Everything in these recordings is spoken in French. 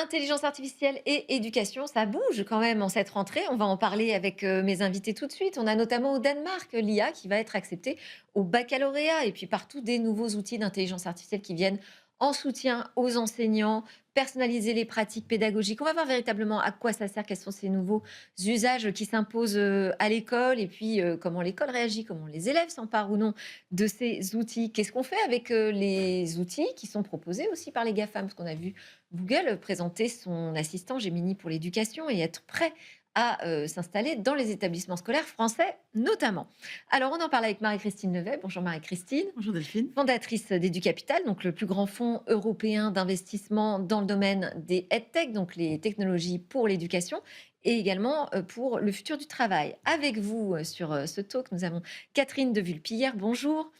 Intelligence artificielle et éducation, ça bouge quand même en cette rentrée. On va en parler avec mes invités tout de suite. On a notamment au Danemark l'IA qui va être acceptée au baccalauréat et puis partout des nouveaux outils d'intelligence artificielle qui viennent en soutien aux enseignants, personnaliser les pratiques pédagogiques. On va voir véritablement à quoi ça sert, quels sont ces nouveaux usages qui s'imposent à l'école et puis comment l'école réagit, comment les élèves s'emparent ou non de ces outils. Qu'est-ce qu'on fait avec les outils qui sont proposés aussi par les GAFAM? Parce qu'on a vu Google présenter son assistant Gemini pour l'éducation et être prêt à s'installer dans les établissements scolaires français notamment. Alors on en parle avec Marie-Christine Levet. Bonjour Marie-Christine, Bonjour Delphine. fondatrice d'EduCapital, donc le plus grand fonds européen d'investissement dans le domaine des EdTech, donc les technologies pour l'éducation, et également pour le futur du travail. Avec vous sur ce talk, nous avons Catherine de Vulpillère. Bonjour.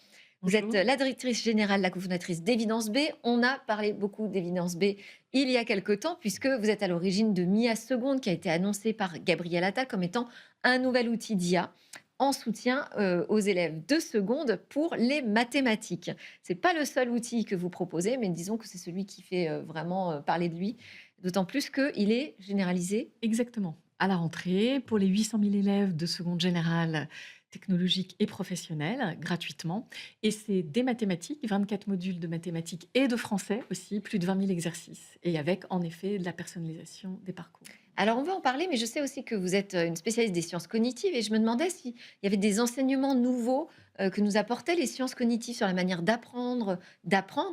Vous êtes Bonjour. la directrice générale, la cofondatrice d'Evidence B. On a parlé beaucoup d'Evidence B il y a quelque temps, puisque vous êtes à l'origine de Mia Seconde, qui a été annoncé par Gabriel Attal comme étant un nouvel outil d'IA en soutien aux élèves de seconde pour les mathématiques. C'est pas le seul outil que vous proposez, mais disons que c'est celui qui fait vraiment parler de lui, d'autant plus qu'il est généralisé. Exactement. À la rentrée, pour les 800 000 élèves de seconde générale technologique et professionnelle, gratuitement. Et c'est des mathématiques, 24 modules de mathématiques et de français aussi, plus de 20 000 exercices. Et avec, en effet, de la personnalisation des parcours. Alors, on va en parler, mais je sais aussi que vous êtes une spécialiste des sciences cognitives et je me demandais s'il y avait des enseignements nouveaux que nous apportaient les sciences cognitives sur la manière d'apprendre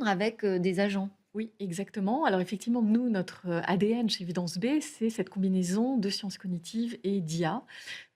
avec des agents. Oui, exactement. Alors effectivement, nous, notre ADN chez Evidence B, c'est cette combinaison de sciences cognitives et d'IA.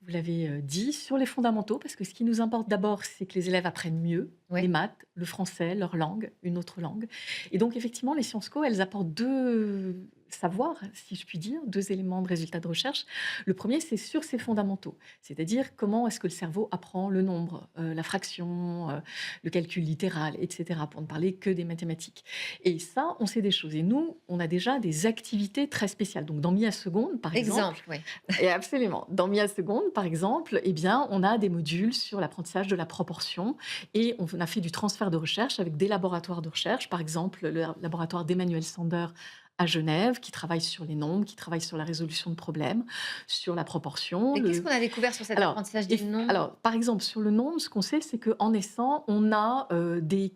Vous l'avez dit, sur les fondamentaux, parce que ce qui nous importe d'abord, c'est que les élèves apprennent mieux les Ouais. maths, le français, leur langue, une autre langue. Et donc effectivement, les sciences co, elles apportent deux savoirs, si je puis dire, deux éléments de résultats de recherche. Le premier, c'est sur ces fondamentaux, c'est-à-dire comment est-ce que le cerveau apprend le nombre, la fraction, le calcul littéral, etc., pour ne parler que des mathématiques. Et ça, on sait des choses. Et nous, on a déjà des activités très spéciales. Donc, dans Mia Seconde, par exemple, Exemple, oui. et absolument, dans Mia Seconde, par exemple, eh bien, on a des modules sur l'apprentissage de la proportion et on a fait du transfert de recherche avec des laboratoires de recherche, par exemple, le laboratoire d'Emmanuel Sander à Genève, qui travaille sur les nombres, qui travaille sur la résolution de problèmes, sur la proportion. Et qu'est-ce qu'on a découvert sur cet Alors, apprentissage des nombres? par exemple, sur le nombre, ce qu'on sait, c'est qu'en naissant, on a des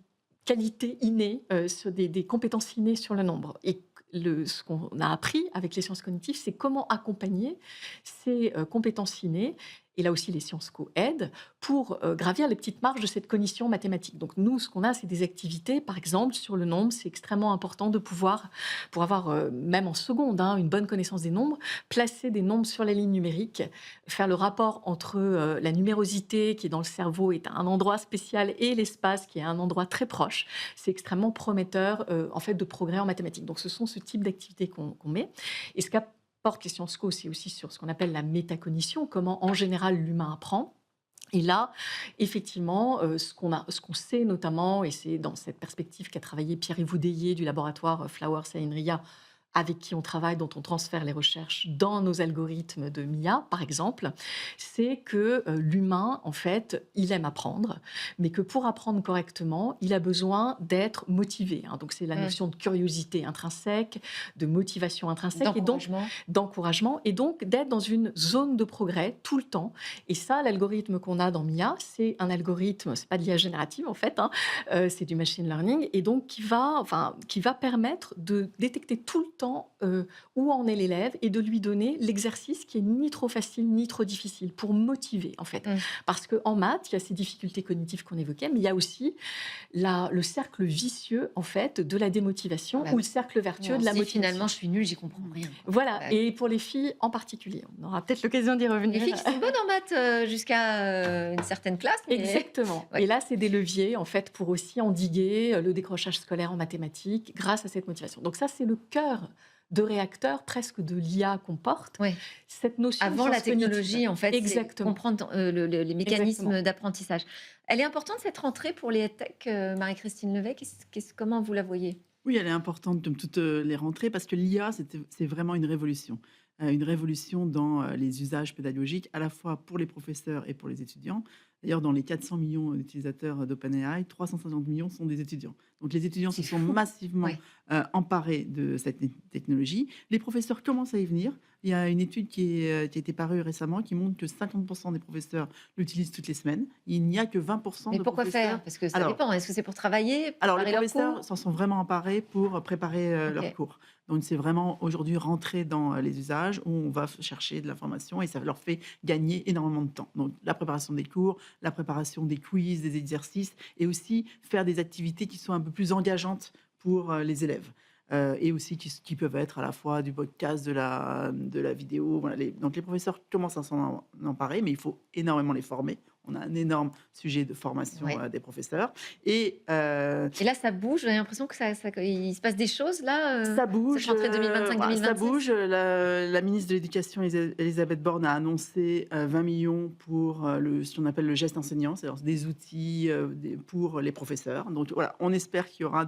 qualités innées, sur des compétences innées sur le nombre. Et ce qu'on a appris avec les sciences cognitives, c'est comment accompagner ces compétences innées, et là aussi les sciences co aident, pour gravir les petites marches de cette cognition mathématique. Donc nous, ce qu'on a, c'est des activités, par exemple, sur le nombre, c'est extrêmement important de pouvoir, pour avoir, même en seconde, hein, une bonne connaissance des nombres, placer des nombres sur la ligne numérique, faire le rapport entre la numérosité qui est dans le cerveau est à un endroit spécial et l'espace qui est à un endroit très proche. C'est extrêmement prometteur en fait de progrès en mathématiques. Donc ce sont ce type d'activités qu'on met. Et ce qu'apporte les sciences co, c'est aussi sur ce qu'on appelle la métacognition, comment en général l'humain apprend. Et là, effectivement, ce qu'on sait notamment, et c'est dans cette perspective qu'a travaillé Pierre-Yves Oudéier du laboratoire Flowers à INRIA, avec qui on travaille, dont on transfère les recherches dans nos algorithmes de MIA, par exemple, c'est que l'humain, en fait, il aime apprendre, mais que pour apprendre correctement, il a besoin d'être motivé, hein. Donc c'est la Mmh. notion de curiosité intrinsèque, de motivation intrinsèque, et donc D'encouragement. d'encouragement, et donc d'être dans une zone de progrès tout le temps. Et ça, l'algorithme qu'on a dans MIA, c'est un algorithme, c'est pas de l'IA générative en fait, hein, c'est du machine learning, et donc qui va permettre de détecter tout le temps où en est l'élève et de lui donner l'exercice qui est ni trop facile ni trop difficile pour motiver en fait. Mmh. Parce qu'en maths, il y a ces difficultés cognitives qu'on évoquait, mais il y a aussi le cercle vicieux en fait de la démotivation Bah ou le oui. cercle vertueux de On se la dit motivation. finalement, je suis nulle, j'y comprends rien, quoi. Voilà, Bah oui. et pour les filles en particulier. On aura peut-être l'occasion d'y Les revenir. filles qui sont bonnes en maths jusqu'à une certaine classe, mais Exactement. ouais. Et là, c'est des leviers, en fait, pour aussi endiguer le décrochage scolaire en mathématiques grâce à cette motivation. Donc ça, c'est le cœur de réacteur presque de l'IA qu'on porte, Ouais. cette notion de Avant la science cognitive. technologie, en fait, c'est Exactement, comprendre les exactement. mécanismes d'apprentissage. Elle est importante cette rentrée pour les EdTech, Marie-Christine Levet. Comment vous la voyez? Oui, elle est importante comme toutes les rentrées parce que l'IA, c'est vraiment une révolution dans les usages pédagogiques, à la fois pour les professeurs et pour les étudiants. D'ailleurs, dans les 400 millions d'utilisateurs d'OpenAI, 350 millions sont des étudiants. Donc les étudiants se C'est sont fou. massivement Ouais. emparés de cette technologie. Les professeurs commencent à y venir. Il y a une étude qui a été parue récemment qui montre que 50% des professeurs l'utilisent toutes les semaines. Il n'y a que 20% Mais de pourquoi professeurs. faire? Parce que ça Alors, dépend. Est-ce que c'est pour travailler, les préparer leurs professeurs cours? s'en sont vraiment emparés pour préparer leurs OK. cours. Donc, c'est vraiment aujourd'hui rentrer dans les usages où on va chercher de l'information et ça leur fait gagner énormément de temps. Donc, la préparation des cours, la préparation des quiz, des exercices et aussi faire des activités qui sont un peu plus engageantes pour les élèves. Et aussi qui peuvent être à la fois du podcast, de la vidéo. Voilà, donc, les professeurs commencent à s'en emparer, mais il faut énormément les former. On a un énorme sujet de formation Ouais. des professeurs. Et Et là, ça bouge, vous avez l'impression que il se passe des choses là, ça cette bouge, rentrée voilà, ça 2025-2026? bouge. La ministre de l'Éducation, Elisabeth Borne, a annoncé 20 millions pour ce qu'on appelle le geste enseignant, c'est-à-dire des outils pour les professeurs. Donc voilà, on espère qu'il y aura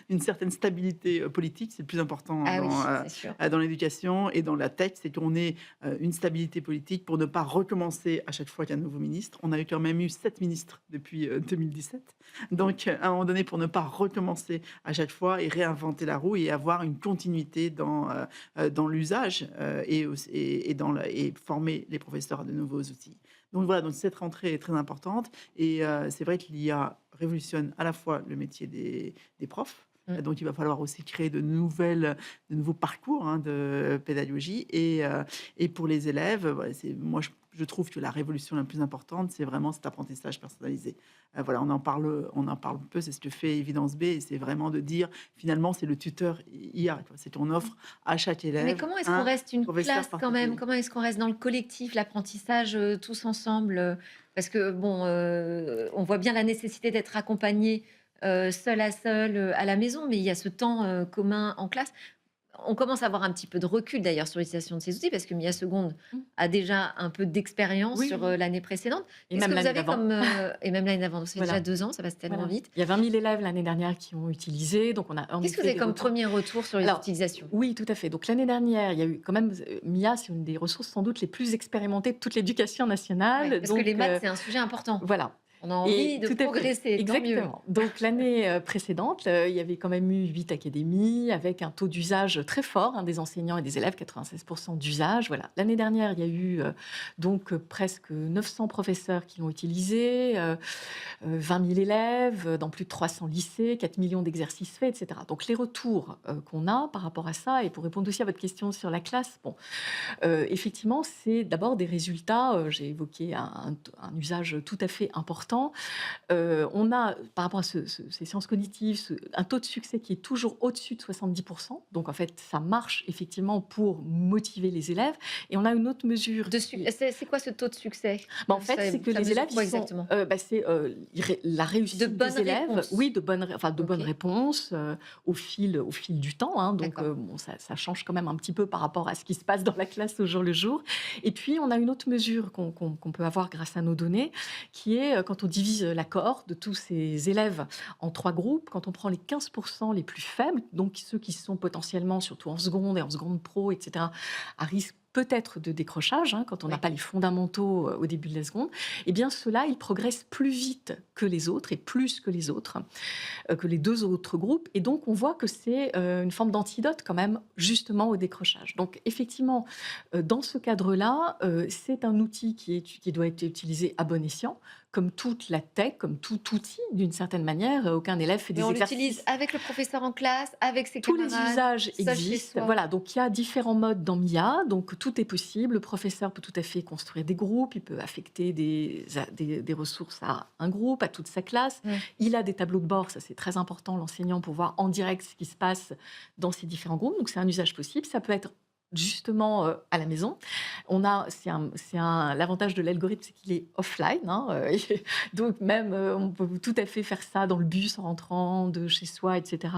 une certaine stabilité politique. C'est le plus important Ah oui, c'est sûr. dans l'éducation et dans la tech, c'est qu'on ait une stabilité politique pour ne pas recommencer à chaque fois qu'il y a un nouveau ministre. On a quand même eu 7 ministres depuis 2017. Donc à un moment donné, pour ne pas recommencer à chaque fois et réinventer la roue et avoir une continuité dans l'usage et former les professeurs à de nouveaux outils. Donc voilà, donc cette rentrée est très importante et c'est vrai que l'IA révolutionne à la fois le métier des profs. Mmh. Donc, il va falloir aussi créer de nouveaux parcours de pédagogie. Et pour les élèves, voilà, moi, je trouve que la révolution la plus importante, c'est vraiment cet apprentissage personnalisé. Voilà, on en parle peu, c'est ce que fait Évidence B, et c'est vraiment de dire, finalement, c'est le tuteur IA, quoi. C'est qu'on offre à chaque Mais élève comment est-ce qu'on un reste une professeur classe quand même? particulier. Comment est-ce qu'on reste dans le collectif, l'apprentissage, tous ensemble, Parce que bon, on voit bien la nécessité d'être accompagné, seul à seul, à la maison, mais il y a ce temps, commun en classe. On commence à avoir un petit peu de recul d'ailleurs sur l'utilisation de ces outils parce que Mia Seconde Mmh. a déjà un peu d'expérience Oui, sur, oui. l'année précédente. Et Qu'est-ce même que vous l'année avez d'avant. comme, et même l'année d'avant, donc ça fait déjà Voilà. 2 ans, ça passe tellement Voilà. vite. Il y a 20 000 élèves l'année dernière qui ont utilisé, donc on a en Qu'est-ce que vous effet avez des comme retours. premier retour sur les Alors, utilisations? oui, tout à fait. Donc l'année dernière, il y a eu quand même, Mia, c'est une des ressources sans doute les plus expérimentées de toute l'éducation Ouais, nationale. parce que les Donc, maths, c'est un sujet important. voilà. On a Et envie de tout à fait, progresser, tant mieux. exactement. Donc l'année précédente, il y avait quand même eu 8 académies avec un taux d'usage très fort des enseignants et des élèves, 96% d'usage. Voilà. L'année dernière, il y a eu donc presque 900 professeurs qui l'ont utilisé, 20 000 élèves dans plus de 300 lycées, 4 millions d'exercices faits, etc. Donc les retours qu'on a par rapport à ça, et pour répondre aussi à votre question sur la classe, bon, effectivement, c'est d'abord des résultats. J'ai évoqué un usage tout à fait important. On a, par rapport à ces sciences cognitives, un taux de succès qui est toujours au-dessus de 70%. Donc, en fait, ça marche effectivement pour motiver les élèves. Et on a une autre mesure. C'est quoi ce taux de succès? En fait, c'est que Ça les mesure élèves, quoi ils sont, exactement? c'est la réussite De bonnes des élèves. réponses? Oui, de bonnes OK. réponses au fil du temps. Donc, D'accord. bon, ça change quand même un petit peu par rapport à ce qui se passe dans la classe au jour le jour. Et puis, on a une autre mesure qu'on peut avoir grâce à nos données, qui est quand on divise la cohorte de tous ces élèves en 3 groupes, quand on prend les 15% les plus faibles, donc ceux qui sont potentiellement, surtout en seconde et en seconde pro, etc., à risque peut-être de décrochage, quand on n'a Oui. pas les fondamentaux au début de la seconde, eh bien ceux-là, ils progressent plus vite que les autres et plus que les autres, que les 2 autres groupes. Et donc, on voit que c'est une forme d'antidote quand même, justement, au décrochage. Donc, effectivement, dans ce cadre-là, c'est un outil qui doit être utilisé à bon escient, comme toute la tech, comme tout outil, d'une certaine manière. Aucun élève fait Mais des on exercices. l'utilise avec le professeur en classe, avec ses Tous les camarades, usages seul chez existent. soi? Voilà, donc il y a différents modes dans MIA, donc tout est possible. Le professeur peut tout à fait construire des groupes, il peut affecter des ressources à un groupe, à toute sa classe. Mmh. Il a des tableaux de bord, ça c'est très important, l'enseignant, pour voir en direct ce qui se passe dans ces différents groupes. Donc c'est un usage possible. Ça peut être justement à la maison. L'avantage de l'algorithme, c'est qu'il est offline. Donc même, on peut tout à fait faire ça dans le bus en rentrant de chez soi, etc.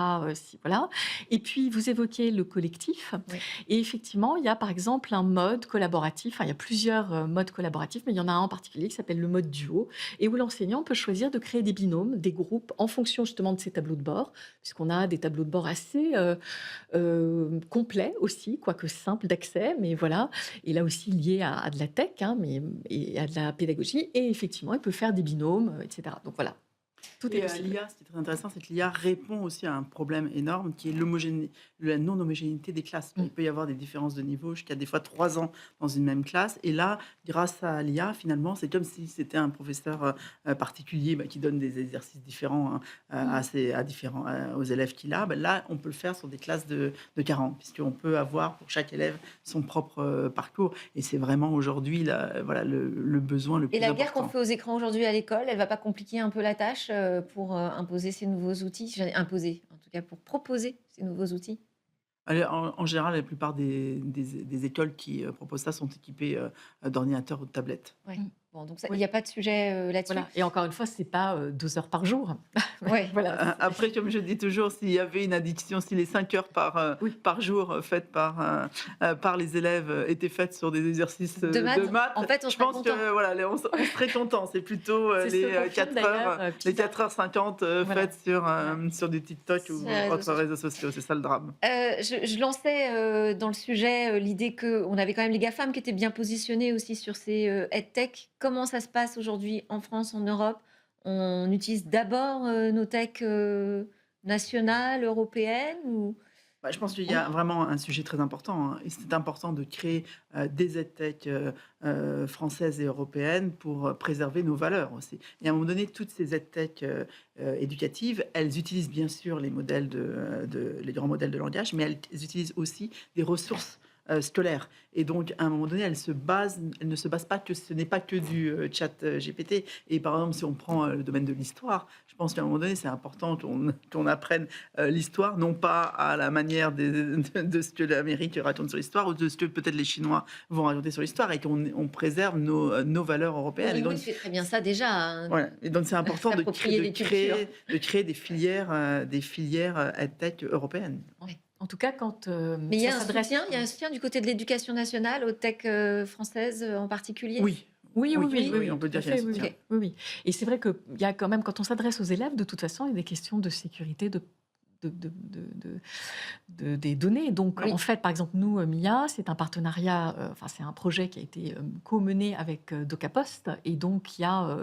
Voilà. Et puis, vous évoquez le collectif. Oui. Et effectivement, il y a par exemple un mode collaboratif. Enfin, il y a plusieurs modes collaboratifs, mais il y en a un en particulier qui s'appelle le mode duo, et où l'enseignant peut choisir de créer des binômes, des groupes, en fonction justement de ses tableaux de bord, puisqu'on a des tableaux de bord assez complets aussi, quoique simple d'accès, mais voilà. Et là aussi lié à de la tech, et à de la pédagogie. Et effectivement, il peut faire des binômes, etc. Donc voilà. Tout est Et possible. l'IA, ce qui est très intéressant, c'est que l'IA répond aussi à un problème énorme qui est la non-homogénéité des classes. Mmh. Il peut y avoir des différences de niveau jusqu'à des fois 3 ans dans une même classe. Et là, grâce à l'IA, finalement, c'est comme si c'était un professeur particulier qui donne des exercices différents, hein, Mmh. aux élèves qu'il a. Là, on peut le faire sur des classes de 40, puisqu'on peut avoir pour chaque élève son propre parcours. Et c'est vraiment aujourd'hui voilà, le besoin le Et plus la guerre qu'on important. fait aux écrans aujourd'hui à l'école, elle va pas compliquer un peu la tâche, pour, imposer ces nouveaux outils? Imposer, en tout cas pour proposer ces nouveaux outils? Allez, en général, la plupart des écoles qui proposent ça sont équipées d'ordinateurs ou de tablettes. Ouais. Mmh. Bon, donc ça, il Oui, n'y a pas de sujet, là-dessus? voilà, et encore une fois, c'est pas, 2 heures par jour. Ouais. Voilà, Après, comme je dis toujours, s'il y avait une addiction, si les 5 heures oui. par jour faites par les élèves étaient faites sur des exercices De de maths, maths, en fait, on je serait pense content. que voilà, on serait content. C'est plutôt C'est ce que confirme d'ailleurs, les PISA. 4h50 Voilà. faites sur du TikTok Sur ou les réseaux autres sociaux. réseaux sociaux. C'est ça le drame. Je lançais, dans le sujet, l'idée qu'on avait quand même les GAFAM qui étaient bien positionnés aussi sur ces, EdTech. Comment ça se passe aujourd'hui en France, en Europe? On utilise d'abord, nos tech, nationales, européennes ou Je pense qu'il y on a vraiment un sujet très important, hein, et c'est important de créer des EdTech françaises et européennes pour préserver nos valeurs aussi. Et à un moment donné, toutes ces EdTech éducatives, elles utilisent bien sûr les grands modèles de langage, mais elles utilisent aussi des ressources scolaires. Et donc, à un moment donné, elles ne se basent pas ce n'est pas que du chat GPT. Et par exemple, si on prend le domaine de l'histoire, je pense qu'à un moment donné, c'est important qu'on apprenne l'histoire, non pas à la manière de ce que l'Amérique raconte sur l'histoire ou de ce que peut-être les Chinois vont raconter sur l'histoire, et qu'on préserve nos valeurs européennes. Et Hollywood donc, fait très bien ça déjà, hein, voilà. Et donc c'est important s'approprier les cultures. de créer des filières EdTech européennes. Ouais. En tout cas, quand, Mais ça s'adresse il y a un soutien du côté de l'éducation nationale aux tech, françaises, en particulier? Oui, oui, oui, oui, oui, oui, oui, on peut tout à dire qu'il y a un fait, oui, soutien. oui. Oui, oui. Et c'est vrai qu'il y a quand même, quand on s'adresse aux élèves, de toute façon, il y a des questions de sécurité des données. Donc, Oui. en fait, par exemple, nous, MIA, c'est un partenariat, enfin, c'est un projet qui a été co-mené avec DocaPost. Et donc, il y a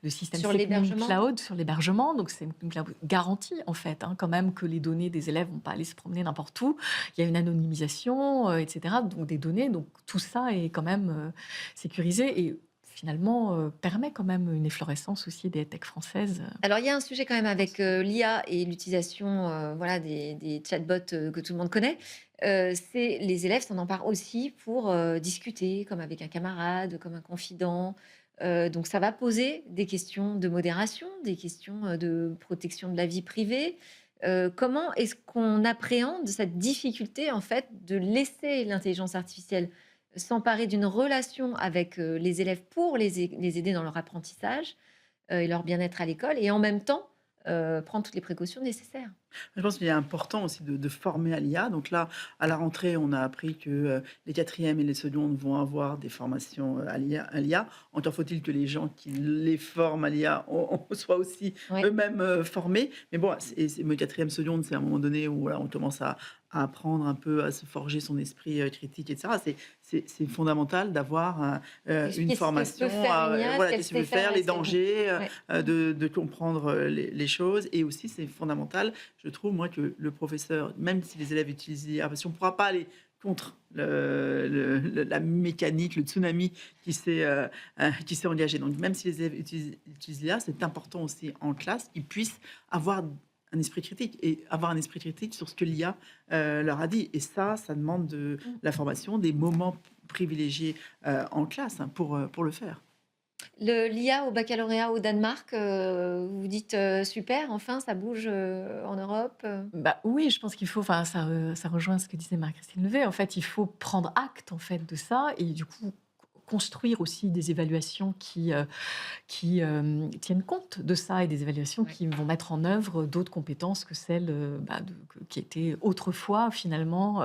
le système Sur SecNum l'hébergement? Cloud sur l'hébergement. Donc, c'est une cloud garantie, en fait, hein, quand même, que les données des élèves ne vont pas aller se promener n'importe où. Il y a une anonymisation, etc. Donc, des données. Donc, tout ça est quand même sécurisé et finalement permet quand même une efflorescence aussi des tech françaises. Alors, il y a un sujet quand même avec, l'IA et l'utilisation, voilà, des chatbots, que tout le monde connaît. C'est les élèves s'en emparent aussi pour, discuter comme avec un camarade, comme un confident. Donc ça va poser des questions de modération, des questions, de protection de la vie privée. Comment est-ce qu'on appréhende cette difficulté, en fait, de laisser l'intelligence artificielle s'emparer d'une relation avec, les élèves pour les aider dans leur apprentissage? Et leur bien-être à l'école et en même temps, prendre toutes les précautions nécessaires. Je pense qu'il est important aussi de former à l'IA. Donc là, à la rentrée, on a appris que les quatrièmes et les secondes vont avoir des formations à l'IA. Encore faut-il que les gens qui les forment à l'IA soient aussi Oui. eux-mêmes formés. Mais bon, le quatrième, seconde, c'est à un moment donné où voilà, on commence à apprendre un peu à se forger son esprit critique, etc. C'est fondamental d'avoir une Qu'est-ce que formation, peut faire l'IA? voilà, Qu'elle qu'est-ce qu'il sait veut faire, faire? les Est-ce qu'elle dangers, ouais. de comprendre les choses. Et aussi, c'est fondamental, je trouve, moi, que le professeur, même si les élèves utilisent l'IA, parce qu'on ne pourra pas aller contre la mécanique, le tsunami qui s'est engagé. Donc, même si les élèves utilisent l'IA, c'est important aussi en classe qu'ils puissent avoir un esprit critique et avoir un esprit critique sur ce que l'IA leur a dit. Et ça demande de la formation, des moments privilégiés en classe, hein, pour le faire. L'IA au baccalauréat au Danemark, vous dites, super, enfin ça bouge, en Europe, Bah, oui, je pense qu'il faut, enfin, ça rejoint ce que disait Marie-Christine Levet. En fait, il faut prendre acte, en fait, de ça et du coup, construire aussi des évaluations qui tiennent compte de ça et des évaluations Ouais. qui vont mettre en œuvre d'autres compétences que celles qui étaient autrefois finalement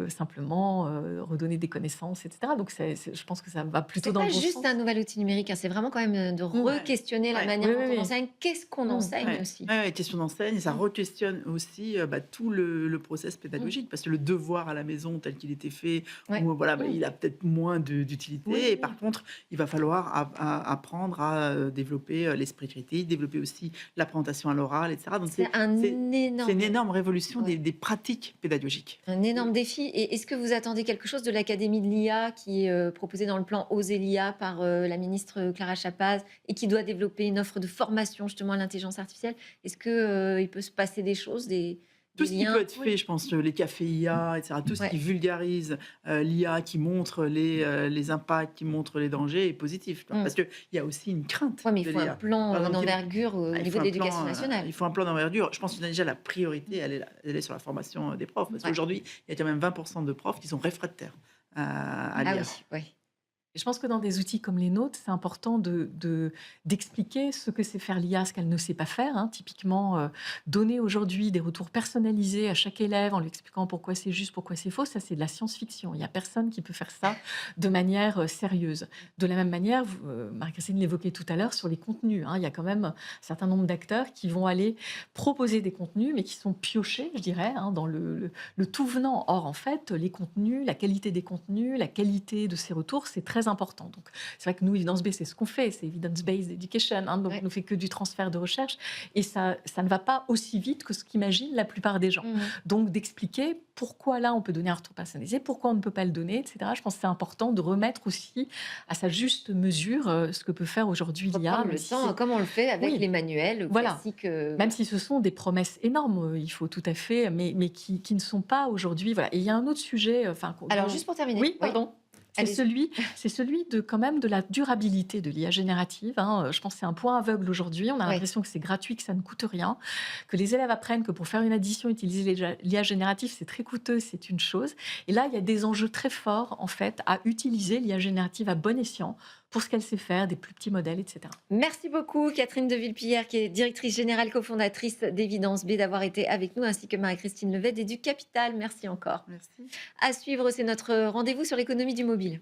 simplement redonner des connaissances, etc. Donc je pense que ça va plutôt C'est dans pas le bon juste sens. un nouvel outil numérique, hein, c'est vraiment quand même, de Ouais, re-questionner la ouais. manière Oui, dont oui, on oui. enseigne. Qu'est-ce qu'on enseigne Ouais, aussi? ouais, question d'enseigne, ça re-questionne aussi tout le process pédagogique, parce que le devoir à la maison tel qu'il était fait, Ouais. où voilà, il a peut-être moins d'utilité utilité. Oui, Et oui. par contre, il va falloir apprendre à développer l'esprit critique, développer aussi la présentation à l'oral, etc. Donc, C'est un c'est une énorme, énorme révolution ouais, des pratiques pédagogiques. un énorme défi. Et est-ce que vous attendez quelque chose de l'Académie de l'IA qui est proposée dans le plan Oser l'IA par la ministre Clara Chapaz et qui doit développer une offre de formation justement à l'intelligence artificielle? Est-ce que il peut se passer des choses, Tout des ce qui peut liens? être Oui. fait, je pense, les cafés IA, etc., tout ce qui Ouais. vulgarise l'IA, qui montre les impacts, qui montre les dangers, est positif. Tu vois. Mm. Parce qu'il y a aussi une crainte Ouais, mais il de faut un l'IA. plan Par exemple, d'envergure au il niveau faut de un l'éducation plan, nationale. il faut un plan d'envergure. Je pense que déjà la priorité, elle est sur la formation des profs. Parce Ouais. qu'aujourd'hui, il y a quand même 20% de profs qui sont réfractaires à Ah l'IA. oui, oui. Et je pense que dans des outils comme les nôtres, c'est important d'expliquer ce que c'est faire l'IA, ce qu'elle ne sait pas faire, hein. Typiquement, donner aujourd'hui des retours personnalisés à chaque élève en lui expliquant pourquoi c'est juste, pourquoi c'est faux, ça c'est de la science-fiction. Il n'y a personne qui peut faire ça de manière sérieuse. De la même manière, Marie-Christine l'évoquait tout à l'heure sur les contenus, hein. Il y a quand même un certain nombre d'acteurs qui vont aller proposer des contenus, mais qui sont piochés, je dirais, hein, dans le tout venant. Or, en fait, les contenus, la qualité des contenus, la qualité de ces retours, c'est très important. Donc, c'est vrai que nous, Evidence Based, c'est ce qu'on fait, c'est Evidence-Based Education, hein, donc Ouais. on ne fait que du transfert de recherche, et ça ne va pas aussi vite que ce qu'imaginent la plupart des gens. Mhm. Donc, d'expliquer pourquoi là, on peut donner un retour personnalisé, pourquoi on ne peut pas le donner, etc. Je pense que c'est important de remettre aussi à sa juste mesure ce que peut faire aujourd'hui l'IA, Reprendre même le si temps, c'est... comme on le fait avec Oui, les manuels voilà. classiques. Même Voilà. si ce sont des promesses énormes, il faut tout à fait, mais qui ne sont pas aujourd'hui. Voilà. Et il y a un autre sujet, enfin, Alors, juste pour terminer, oui, oui, pardon. allez-y. C'est celui de quand même de la durabilité de l'IA générative, hein. Je pense que c'est un point aveugle aujourd'hui. On a Oui. l'impression que c'est gratuit, que ça ne coûte rien, que les élèves apprennent que pour faire une addition, utiliser l'IA générative, c'est très coûteux, c'est une chose. Et là, il y a des enjeux très forts en fait à utiliser l'IA générative à bon escient pour ce qu'elle sait faire, des plus petits modèles, etc. Merci beaucoup, Catherine de Villepillière, qui est directrice générale cofondatrice d'Évidence B, d'avoir été avec nous, ainsi que Marie-Christine Levet et du Capital. Merci encore. Merci. À suivre, c'est notre rendez-vous sur l'économie du mobile.